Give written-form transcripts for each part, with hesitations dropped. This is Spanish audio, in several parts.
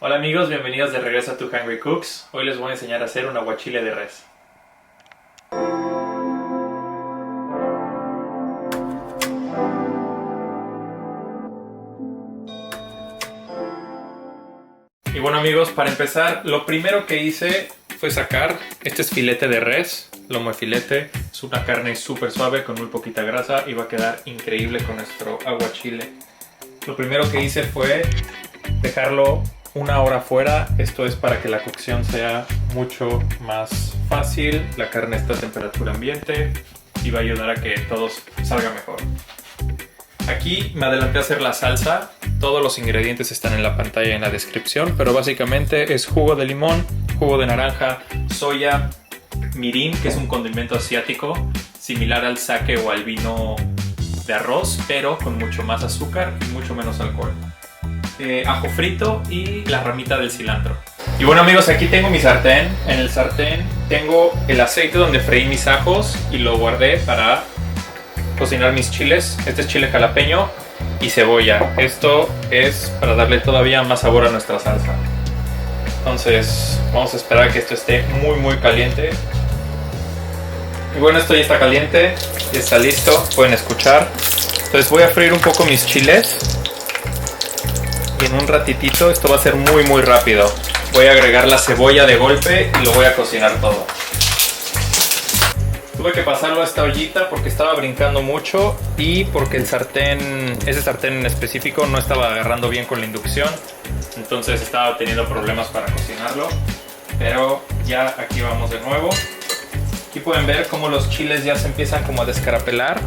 Hola amigos, bienvenidos de regreso a Two Hungry Cooks. Hoy les voy a enseñar a hacer un aguachile de res. Y bueno amigos, para empezar, lo primero que hice fue sacar, este es filete de res, lomo de filete. Es una carne súper suave con muy poquita grasa y va a quedar increíble con nuestro aguachile. Lo primero que hice fue dejarlo una hora fuera. Esto es para que la cocción sea mucho más fácil. La carne está a temperatura ambiente y va a ayudar a que todo salga mejor. Aquí me adelanté a hacer la salsa. Todos los ingredientes están en la pantalla y en la descripción, pero básicamente es jugo de limón, jugo de naranja, soya, mirin, que es un condimento asiático similar al sake o al vino de arroz, pero con mucho más azúcar y mucho menos alcohol. Ajo frito y la ramita del cilantro. Y bueno amigos, aquí tengo mi sartén. En el sartén tengo el aceite donde freí mis ajos y lo guardé para cocinar mis chiles. Este es chile jalapeño y cebolla. Esto es para darle todavía más sabor a nuestra salsa. Entonces vamos a esperar a que esto esté muy caliente. Y bueno, esto ya está caliente, ya está listo, pueden escuchar. Entonces voy a freír un poco mis chiles. Y en un ratitito, esto va a ser muy rápido. Voy a agregar la cebolla de golpe y lo voy a cocinar todo. Tuve que pasarlo a esta ollita porque estaba brincando mucho y porque el sartén, ese sartén en específico, no estaba agarrando bien con la inducción. Entonces estaba teniendo problemas para cocinarlo. Pero ya aquí vamos de nuevo. Aquí pueden ver cómo los chiles ya se empiezan como a descarapelar.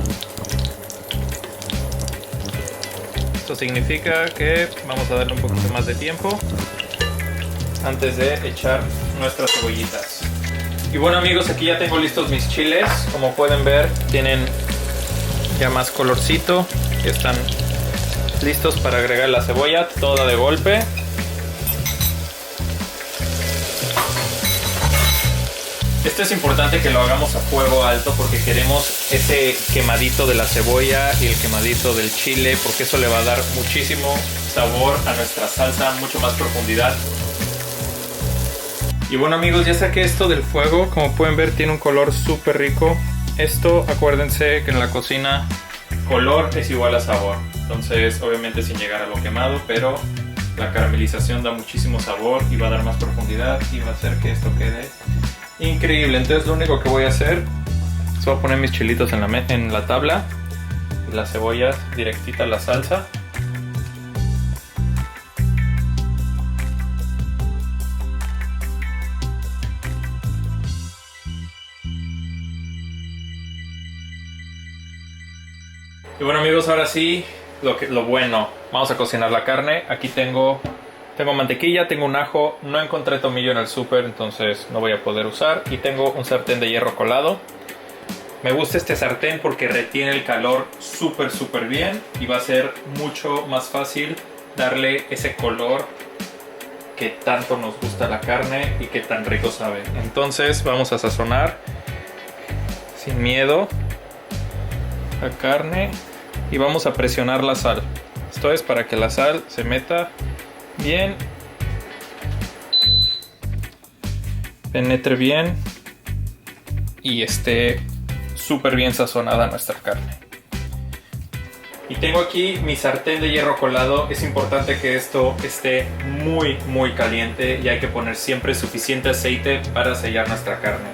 Esto significa que vamos a darle un poquito más de tiempo antes de echar nuestras cebollitas. Y bueno amigos, aquí ya tengo listos mis chiles. Como pueden ver, tienen ya más colorcito. Ya están listos para agregar la cebolla toda de golpe. Esto es importante que lo hagamos a fuego alto porque queremos ese quemadito de la cebolla y el quemadito del chile, porque eso le va a dar muchísimo sabor a nuestra salsa, mucho más profundidad. Y bueno amigos, ya saqué esto del fuego. Como pueden ver, tiene un color súper rico. Esto, acuérdense que en la cocina color es igual a sabor. Entonces obviamente sin llegar a lo quemado, pero la caramelización da muchísimo sabor y va a dar más profundidad y va a hacer que esto quede increíble. Entonces lo único que voy a hacer es voy a poner mis chilitos en la tabla y las cebollas directita a la salsa. Y bueno amigos, ahora sí, lo bueno, vamos a cocinar la carne. Aquí tengo mantequilla, tengo un ajo, no encontré tomillo en el súper, entonces no voy a poder usar. Y tengo un sartén de hierro colado. Me gusta este sartén porque retiene el calor súper bien y va a ser mucho más fácil darle ese color que tanto nos gusta a la carne y que tan rico sabe. Entonces vamos a sazonar sin miedo la carne y vamos a presionar la sal. Esto es para que la sal se meta bien, penetre bien y esté súper bien sazonada nuestra carne. Y tengo aquí mi sartén de hierro colado. Es importante que esto esté muy caliente y hay que poner siempre suficiente aceite para sellar nuestra carne.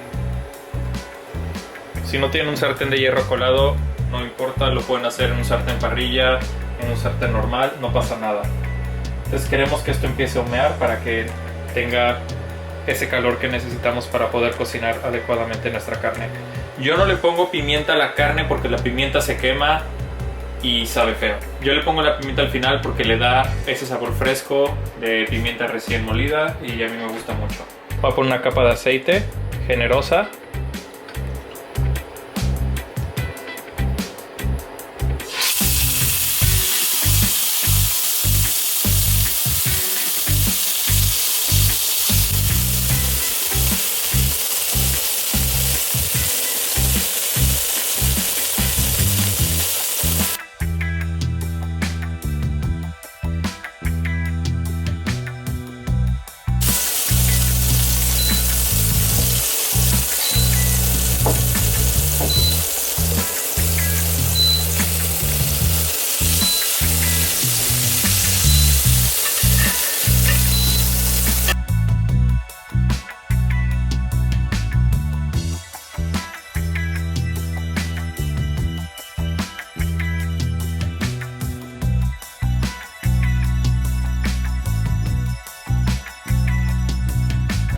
Si no tienen un sartén de hierro colado, no importa, lo pueden hacer en un sartén parrilla, en un sartén normal, no pasa nada. Entonces queremos que esto empiece a humear para que tenga ese calor que necesitamos para poder cocinar adecuadamente nuestra carne. Yo no le pongo pimienta a la carne porque la pimienta se quema y sabe feo. Yo le pongo la pimienta al final porque le da ese sabor fresco de pimienta recién molida y a mí me gusta mucho. Voy a poner una capa de aceite generosa.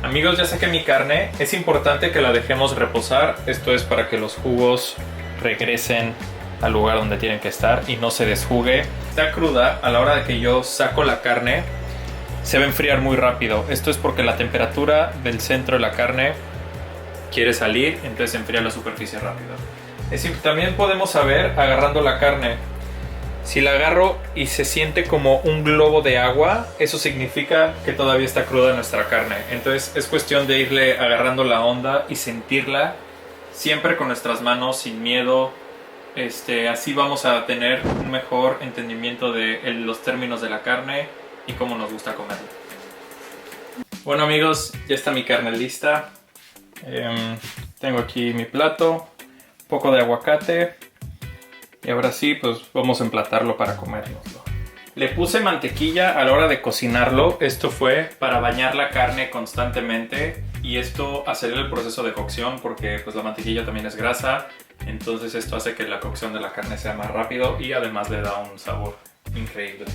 Amigos, ya saqué mi carne. Es importante que la dejemos reposar. Esto es para que los jugos regresen al lugar donde tienen que estar y no se desjugue. Está cruda. A la hora de que yo saco la carne, se va a enfriar muy rápido. Esto es porque la temperatura del centro de la carne quiere salir, entonces se enfría la superficie rápido. También podemos saber agarrando la carne. Si la agarro y se siente como un globo de agua, eso significa que todavía está cruda nuestra carne. Entonces es cuestión de irle agarrando la onda y sentirla siempre con nuestras manos, sin miedo. Así vamos a tener un mejor entendimiento de los términos de la carne y cómo nos gusta comerla. Bueno amigos, ya está mi carne lista. Tengo aquí mi plato, un poco de aguacate. Y ahora sí, pues vamos a emplatarlo para comérnoslo. Le puse mantequilla a la hora de cocinarlo. Esto fue para bañar la carne constantemente y esto acelera el proceso de cocción porque pues la mantequilla también es grasa. Entonces esto hace que la cocción de la carne sea más rápido y además le da un sabor increíble.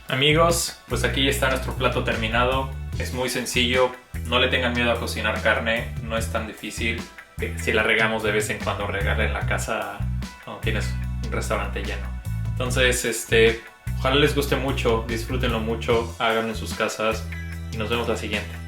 Amigos, pues aquí está nuestro plato terminado. Es muy sencillo, no le tengan miedo a cocinar carne, no es tan difícil. Si la regamos de vez en cuando, regarla en la casa cuando tienes un restaurante lleno. Entonces, ojalá les guste mucho, disfrútenlo mucho, háganlo en sus casas y nos vemos la siguiente.